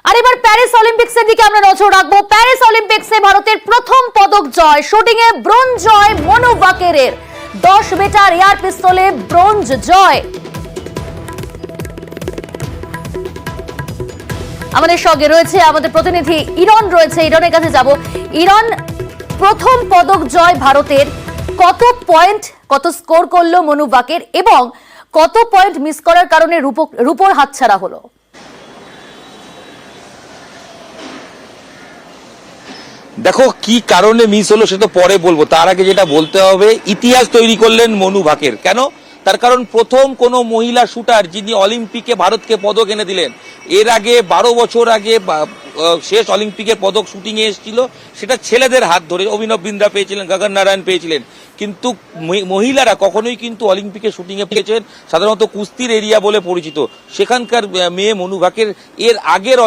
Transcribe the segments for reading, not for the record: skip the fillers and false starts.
আর এবার প্যারিস অলিম্পিক্সের দিকে আমরা নজর রাখবো। প্যারিস অলিম্পিক্সে ভারতের প্রথম পদক জয়, শুটিং এ ব্রোঞ্জ জয় মনু বাকেরের। 10 মিটার এয়ার পিস্তলে ব্রোঞ্জ জয়। আমাদের সঙ্গে রয়েছে আমাদের প্রতিনিধি ইরন রয়েছে, ইরনের কাছে যাব। ইরন, প্রথম পদক জয় ভারতের, কত পয়েন্ট, কত স্কোর করলো মনু বাকের এবং কত পয়েন্ট মিস করার কারণে রূপোর হাতছাড়া হলো? দেখো কি কারণে মিস হলো সেটা পরে বলবো, তার আগে যেটা বলতে হবে, ইতিহাস তৈরি করলেন মনু ভাকের। কেন? তার কারণ প্রথম কোন মহিলা শুটার যিনি অলিম্পিকে ভারতকে পদক এনে দিলেন। এর আগে 12 বছর আগে শেষ অলিম্পিকের পদক শুটিং এ এসেছিল, সেটা ছেলেদের হাত ধরে অভিনব বিন্দ্রা পেয়েছিলেন, গগন নারায়ণ পেয়েছিলেন, কিন্তু মহিলারা কখনোই কিন্তু অলিম্পিকে শুটিং এ পেয়েছেন। সাধারণত কুস্তির এরিয়া বলে পরিচিত সেখানকার মেয়ে মনু ভাকের। এর আগের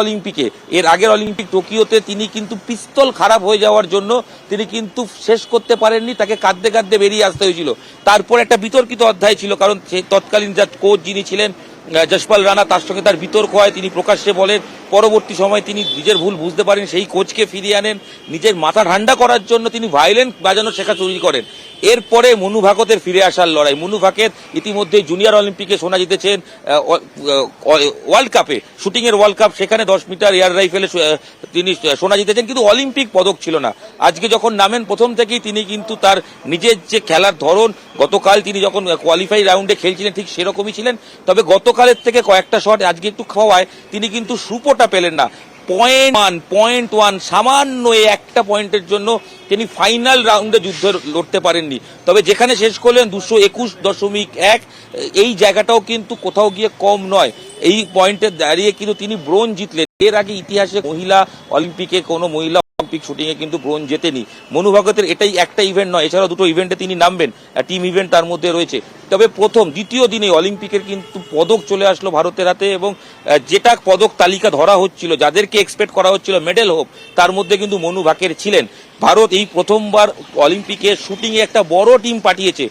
অলিম্পিক টোকিওতে তিনি কিন্তু পিস্তল খারাপ হয়ে যাওয়ার জন্য তিনি কিন্তু শেষ করতে পারেননি, তাকে কাঁদতে কাঁদতে বেরিয়ে আসতে হয়েছিল। তারপর একটা বিতর্কিত অধ্যায় ছিল, কারণ সেই তৎকালীন যা কোচ যিনি ছিলেন যশপাল রানা, তার সঙ্গে তার বিতর্ক হয়। তিনি প্রকাশ্যে বলেন, পরবর্তী সময় তিনি নিজের ভুল বুঝতে পারেন, সেই কোচকে ফিরিয়ে আনেন। নিজের মাথা ঠান্ডা করার জন্য তিনি ভায়োলেন্ট বাজানো শেখা শুরু করেন। এরপরে মনু ভাকের ফিরে আসার লড়াই। মনু ভাকের ইতিমধ্যে জুনিয়র অলিম্পিকে সোনা জিতেছেন, ওয়ার্ল্ড কাপে, শুটিং এর ওয়ার্ল্ড কাপ, সেখানে 10 মিটার এয়ার রাইফেলে তিনি সোনা জিতেছেন, কিন্তু অলিম্পিক পদক ছিল না। আজকে যখন নামেন, প্রথম থেকেই তিনি কিন্তু তার নিজের যে খেলার ধরন, গতকাল তিনি যখন কোয়ালিফাই রাউন্ডে খেলছিলেন ঠিক সেরকমই ছিলেন, তবে গতকালের থেকে কয়েকটা শট আজকে একটু খাওয়ায় তিনি কিন্তু সুপোটা পেলেন না। 0.1 সামান্য একটা পয়েন্টের জন্য তিনি ফাইনাল রাউন্ডে যুদ্ধ লড়তে পারেননি। তবে যেখানে শেষ করলেন 221.1, এই জায়গাটাও কিন্তু কোথাও গিয়ে কম নয়। এই পয়েন্টে দাঁড়িয়ে কিন্তু তিনি ব্রোঞ্জ জিতলেন। এর আগে ইতিহাসে মহিলা অলিম্পিকে কোনো মহিলা অলিম্পিক শুটিং এ কিন্তু ব্রোঞ্জ জেতেনি। মনু ভাকের এটাই একটা ইভেন্ট নয়, এছাড়াও দুটো ইভেন্টে তিনি নামবেন, টিম ইভেন্ট তার মধ্যে রয়েছে। তবে দ্বিতীয় দিনে অলিম্পিকের কিন্তু পদক চলে আসলো ভারতের হাতে, এবং যেটা পদক তালিকা ধরা হচ্ছিল, যাদেরকে এক্সপেক্ট করা হচ্ছিল মেডেল হোপ, তার মধ্যে কিন্তু মনু ভাকের ছিলেন। ভারত এই প্রথমবার অলিম্পিকে শুটিং এ একটা বড় টিম পাঠিয়েছে।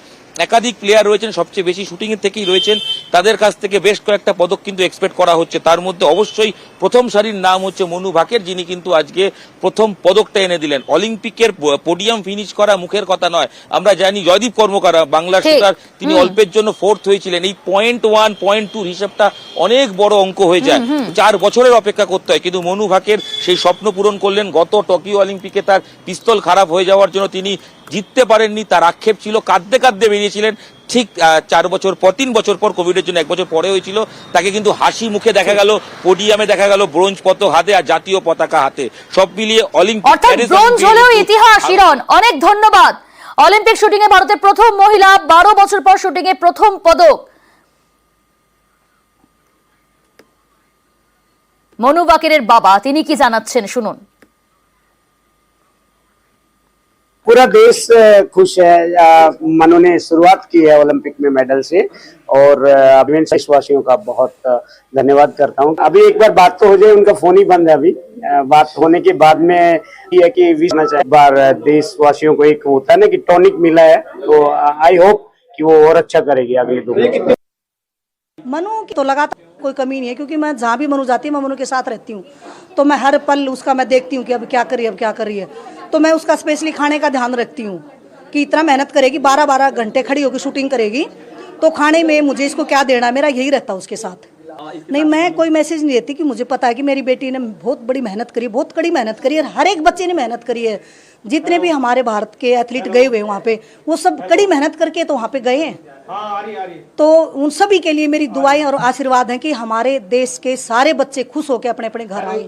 একাধিক প্লেয়ার রয়েছেন, সবচেয়ে বেশি শুটিং এর থেকেই রয়েছেন, তাদের কাছ থেকে বেশ কয়েকটা পদক কিন্তু এক্সপেক্ট করা হচ্ছে। তার মধ্যে অবশ্যই প্রথম সারির নাম হচ্ছে মনু ভাকের, যিনি কিন্তু আজকে প্রথম পদকটা এনে দিলেন। অলিম্পিকের পোডিয়াম ফিনিশ করা মুখের কথা নয়, আমরা জানি জয়দীপ কর্মকার বাংলার শুটার, তিনি অল্পের জন্য 4th হয়েছিলেন। এই 0.1 0.2 হিসাবটা অনেক বড় অঙ্ক হয়ে যায়, 4 বছরের অপেক্ষা করতে হয়, কিন্তু মনু ভাকের সেই স্বপ্ন পূরণ করলেন। গত টোকিও অলিম্পিকে তার পিস্তল খারাপ হয়ে যাওয়ার জন্য তিনি জিততে পারেননি, তার আক্ষেপ ছিল, কাঁদতে কাঁদতে বেরিয়েছিলেন। ঠিক 3 বছর পর, কোভিডের জন্য 1 বছর পরে হয়েছিল, তাকে কিন্তু হাসি মুখে দেখা গেল, পোডিয়ামে দেখা গেল, ব্রোঞ্জ পদক হাতে আর জাতীয় পতাকা হাতে। সব মিলিয়ে অলিম্পিক ব্রোঞ্জ হলেও ইতিহাস। ইরন, অনেক ধন্যবাদ। অলিম্পিক শুটিং এ ভারতের প্রথম মহিলা, 12 বছর পর শুটিং এ প্রথম পদক। মনু ভাকের বাবা তিনি কি জানাচ্ছেন শুনুন। पूरा देश खुश है। मनु ने शुरुआत की है ओलंपिक में मेडल से, और देशवासियों का बहुत धन्यवाद करता हूं। अभी एक बार बात तो हो जाए, उनका फोन ही बंद है अभी। बात होने के बाद में ये है कि एक बार देशवासियों को एक होता है ना कि टॉनिक मिला है, तो आई होप कि वो और अच्छा करेगी अगले 2 महीने। मनु की तो लगातार कोई कमी नहीं है, क्योंकि मैं जहाँ भी मनु जाती है मैं मनु के साथ रहती हूँ, तो मैं हर पल उसका मैं देखती हूँ कि अब क्या करी है। तो मैं उसका स्पेशली खाने का ध्यान रखती हूँ कि इतना मेहनत करेगी, 12-12 घंटे खड़ी होकर शूटिंग करेगी, तो खाने में मुझे इसको क्या देना, मेरा यही रहता है उसके साथ। नहीं, मैं कोई मैसेज नहीं देती, कि मुझे पता है कि मेरी बेटी ने बहुत बड़ी मेहनत करी, बहुत कड़ी मेहनत करी है, हर एक बच्चे ने मेहनत करी है। जितने भी हमारे भारत के एथलीट गए हुए वहाँ पे, वो सब कड़ी मेहनत करके तो वहाँ पे गए हैं। तो उन सभी के लिए मेरी दुआएं और आशीर्वाद हैं कि हमारे देश के सारे बच्चे खुश होकर अपने अपने घर आए।